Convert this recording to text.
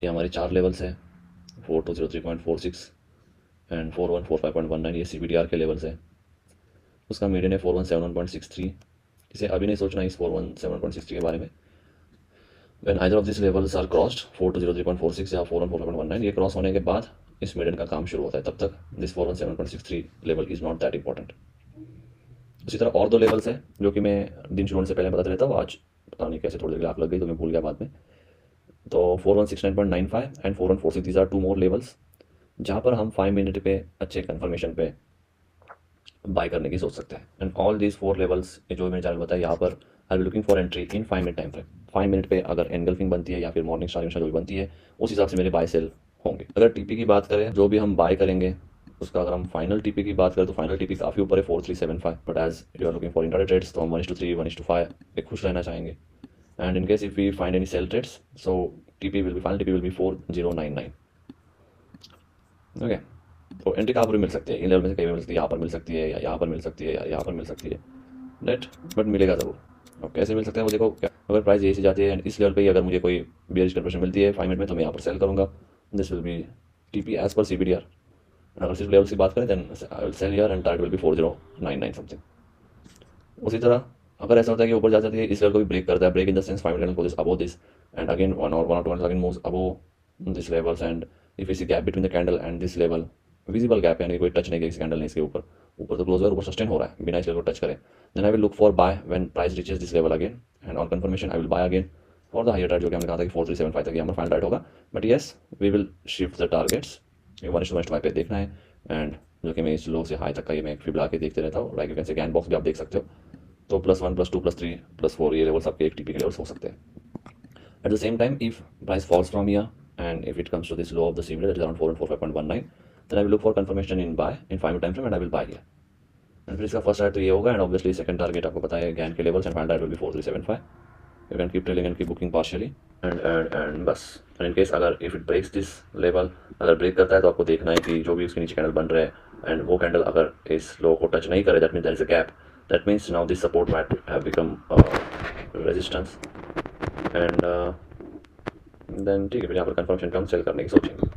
ये हमारे 4 लेवल्स हैं, 4203.46 एंड 4145.19, ये CBDR के लेवल्स हैं। उसका मीडियन है 4171.63। इसे अभी नहीं सोचना इस 4171.63 के बारे में। When either of these levels are crossed, 4203.46 या 4145.19, ये क्रॉस होने के बाद इस मीडियन का काम शुरू होता है। तब तक this 4171.63 level is not that important. उसी तरह और 2 लेवल्स हैं जो कि मैं दिन शुरू होने से पहले बताता रहता हूँ। आज पता नहीं कैसे थोड़ी देर आग लग गई तो मैं भूल गया बाद में। तो 4169.95 and 4146, these are 2 more levels जहाँ पर हम 5 मिनट पे अच्छे कन्फर्मेशन पे बाय करने की सोच सकते हैं। एंड ऑल दीज 4 लेवल्स जो मैंने चैनल बताया यहाँ पर I be looking for entry in 5 minute time frame. 5 minute पे अगर एनगल्फिंग बनती है या फिर मॉर्निंग स्टार जो भी बनती है उस हिसाब से मेरे बाय सेल होंगे। अगर टीपी की बात करें, जो भी हम बाय करेंगे उसका अगर हम फाइनल टीपी की बात करें तो फाइनल टीपी काफ़ी ऊपर है 4375, but as you are looking for intraday trades तो हम 1:3 1:5 पे खुश रहना चाहेंगे। And in case if we find any sell trades so final TP will be 4099। Okay, तो एंट्री कहाँ पर भी मिल सकती है, इन लेवल में से कहीं भी मिल सकती है, यहाँ पर मिल सकती है या यहाँ पर मिल सकती है या यहाँ पर मिल सकती है नेट, बट मिलेगा ज़रूर। और कैसे मिल सकता है वो देखो, क्या अगर प्राइस यही से जाती है एंड इस लेवल पे ही अगर मुझे कोई बियरिश कन्वर्शन मिलती है 5 मिनट में तो मैं यहाँ पर सेल करूँगा। This will be TP as पर CBDR। अगर सिर्फ लेवल की बात करें then I will sell here and target will be 4099 something. उसी तरह अगर ऐसा होता है कि ऊपर जा जाती है इस लेवल को भी ब्रेक करता है, break in the sense 5 minute को this above this and again 1 or 2 again moves above this levels and if you see gap between the candle and this level, visible gap यानी कोई touch नहीं किया इस candle ने इसके ऊपर, ऊपर तो क्लोज है ऊपर सस्टेन हो रहा है बिना इस लेवल को टच करे, then I will look for buy when price reaches this level again and on confirmation I will buy again for the higher target जो कि हमने कहा था कि 4375 तक हमारा फाइनल टारगेट होगा। But yes we will shift the targets 1:1 पे देखना है एंड जो कि मैं इस लो से हाई तक का ये मैं फिबला के देखते रहता हूँ। Like you can say can box भी आप देख सकते हो। तो +1 +2 +3 +4 ये लेवल्स आपके एक टीपी के लेवल्स हो सकते हैं। At the same time, if price falls from here and if it comes to this low of the CBD that is around 4 and 45.19, then I will look for confirmation in buy in 5 minute time frame and I will buy here. And फिर इसका first target तो ये होगा and obviously second target आपको पता है gain के levels and final target will be 4375। You can keep trailing and keep booking partially and बस। एंड इन केस अगर if it breaks this level, अगर ब्रेक करता है तो आपको देखना है कि जो भी उसके नीचे कैंडल बन रहे हैं एंड वो कैंडल अगर इस लो को टच नहीं करे that means there is a gap, that means now this support might have become resistance and then ठीक है फिर यहाँ पर कंफर्मेशन कम सेल करने की सोचेंगे।